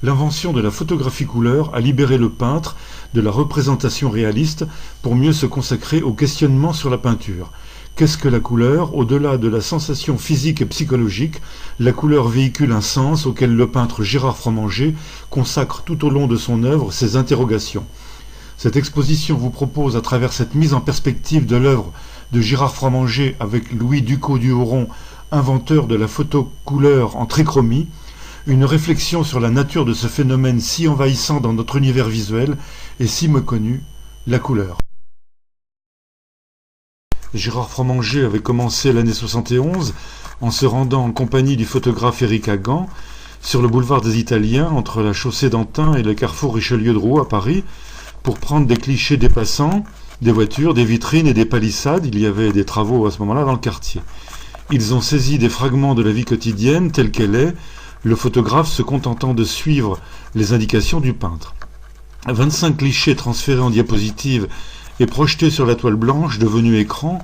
L'invention de la photographie couleur a libéré le peintre de la représentation réaliste pour mieux se consacrer au questionnement sur la peinture. Qu'est-ce que la couleur? Au-delà de la sensation physique et psychologique, la couleur véhicule un sens auquel le peintre Gérard Fromanger consacre tout au long de son œuvre ses interrogations. Cette exposition vous propose, à travers cette mise en perspective de l'œuvre de Gérard Fromanger avec Louis Ducos du Huron, inventeur de la photo couleur en trichromie, une réflexion sur la nature de ce phénomène si envahissant dans notre univers visuel et si méconnu, la couleur. Gérard Fromanger avait commencé l'année 71 en se rendant en compagnie du photographe Éric Hagan sur le boulevard des Italiens entre la chaussée d'Antin et le carrefour Richelieu-Drouot à Paris pour prendre des clichés des passants, des voitures, des vitrines et des palissades. Il y avait des travaux à ce moment-là dans le quartier. Ils ont saisi des fragments de la vie quotidienne telle qu'elle est, le photographe se contentant de suivre les indications du peintre. 25 clichés transférés en diapositive et projetés sur la toile blanche devenue écran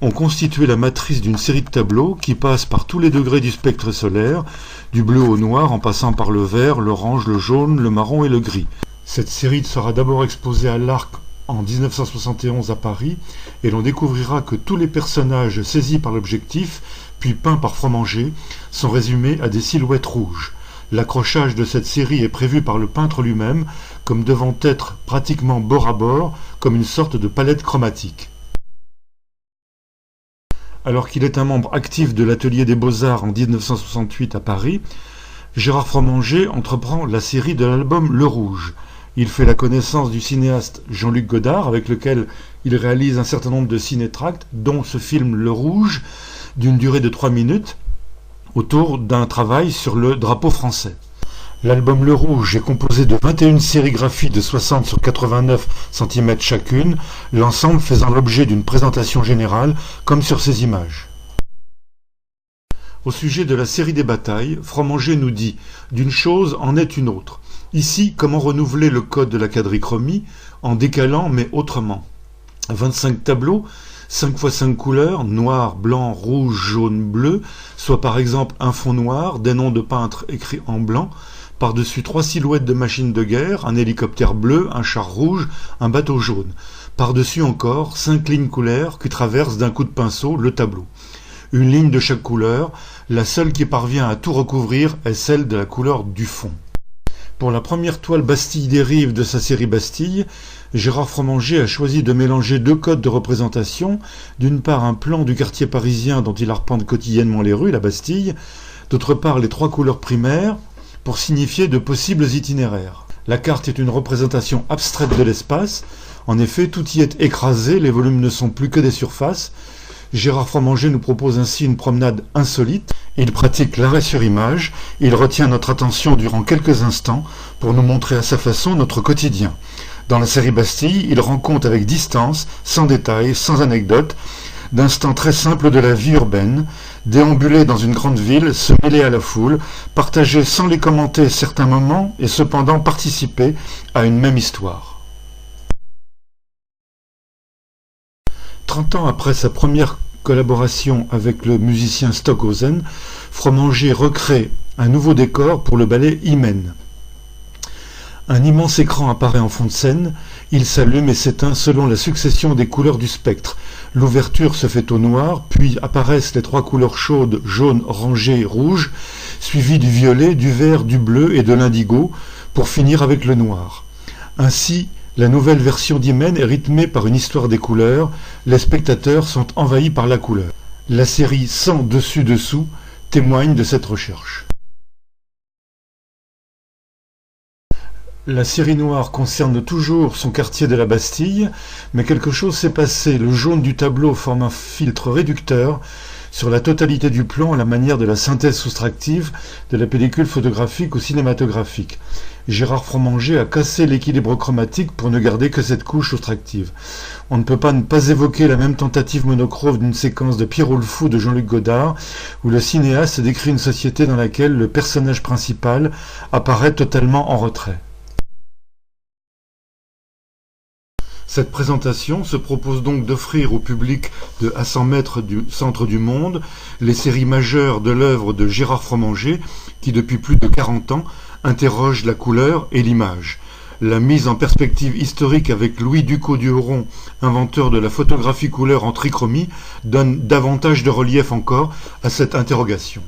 ont constitué la matrice d'une série de tableaux qui passent par tous les degrés du spectre solaire, du bleu au noir en passant par le vert, l'orange, le jaune, le marron et le gris. Cette série sera d'abord exposée à l'Arc en 1971 à Paris et l'on découvrira que tous les personnages saisis par l'objectif puis peints par Fromanger, sont résumés à des silhouettes rouges. L'accrochage de cette série est prévu par le peintre lui-même, comme devant être pratiquement bord à bord, comme une sorte de palette chromatique. Alors qu'il est un membre actif de l'Atelier des Beaux-Arts en 1968 à Paris, Gérard Fromanger entreprend la série de l'album Le Rouge. Il fait la connaissance du cinéaste Jean-Luc Godard, avec lequel il réalise un certain nombre de cinétracts, dont ce film Le Rouge, d'une durée de 3 minutes, autour d'un travail sur le drapeau français. L'album Le Rouge est composé de 21 sérigraphies de 60 sur 89 cm chacune, l'ensemble faisant l'objet d'une présentation générale, comme sur ces images. Au sujet de la série des batailles, Fromanger nous dit « D'une chose en est une autre. Ici, comment renouveler le code de la quadrichromie en décalant mais autrement. 25 tableaux, 5 x 5 couleurs, noir, blanc, rouge, jaune, bleu, soit par exemple un fond noir, des noms de peintres écrits en blanc, par-dessus 3 silhouettes de machines de guerre, un hélicoptère bleu, un char rouge, un bateau jaune. Par-dessus encore 5 lignes couleurs qui traversent d'un coup de pinceau le tableau. Une ligne de chaque couleur, la seule qui parvient à tout recouvrir est celle de la couleur du fond. Pour la première toile Bastille des Rives de sa série Bastille, Gérard Fromanger a choisi de mélanger 2 codes de représentation, d'une part un plan du quartier parisien dont il arpente quotidiennement les rues, la Bastille, d'autre part les 3 couleurs primaires, pour signifier de possibles itinéraires. La carte est une représentation abstraite de l'espace, en effet tout y est écrasé, les volumes ne sont plus que des surfaces. Gérard Fromanger nous propose ainsi une promenade insolite. Il pratique l'arrêt sur image, il retient notre attention durant quelques instants pour nous montrer à sa façon notre quotidien. Dans la série Bastille, il rend compte avec distance, sans détails, sans anecdotes, d'instants très simples de la vie urbaine, déambuler dans une grande ville, se mêler à la foule, partager sans les commenter certains moments et cependant participer à une même histoire. 30 ans après sa première collaboration avec le musicien Stockhausen, Fromanger recrée un nouveau décor pour le ballet Hymen. Un immense écran apparaît en fond de scène, il s'allume et s'éteint selon la succession des couleurs du spectre. L'ouverture se fait au noir, puis apparaissent les 3 couleurs chaudes, jaune, orangé, rouge, suivies du violet, du vert, du bleu et de l'indigo, pour finir avec le noir. Ainsi, la nouvelle version d'Hymen est rythmée par une histoire des couleurs, les spectateurs sont envahis par la couleur. La série Sans dessus-dessous témoigne de cette recherche. La série noire concerne toujours son quartier de la Bastille, mais quelque chose s'est passé. Le jaune du tableau forme un filtre réducteur sur la totalité du plan à la manière de la synthèse soustractive de la pellicule photographique ou cinématographique. Gérard Fromanger a cassé l'équilibre chromatique pour ne garder que cette couche soustractive. On ne peut pas ne pas évoquer la même tentative monochrome d'une séquence de Pierrot le Fou de Jean-Luc Godard, où le cinéaste décrit une société dans laquelle le personnage principal apparaît totalement en retrait. Cette présentation se propose donc d'offrir au public de à 100 mètres du centre du monde les séries majeures de l'œuvre de Gérard Fromanger qui depuis plus de 40 ans interroge la couleur et l'image. La mise en perspective historique avec Louis Ducos-Duauron, inventeur de la photographie couleur en trichromie, donne davantage de relief encore à cette interrogation.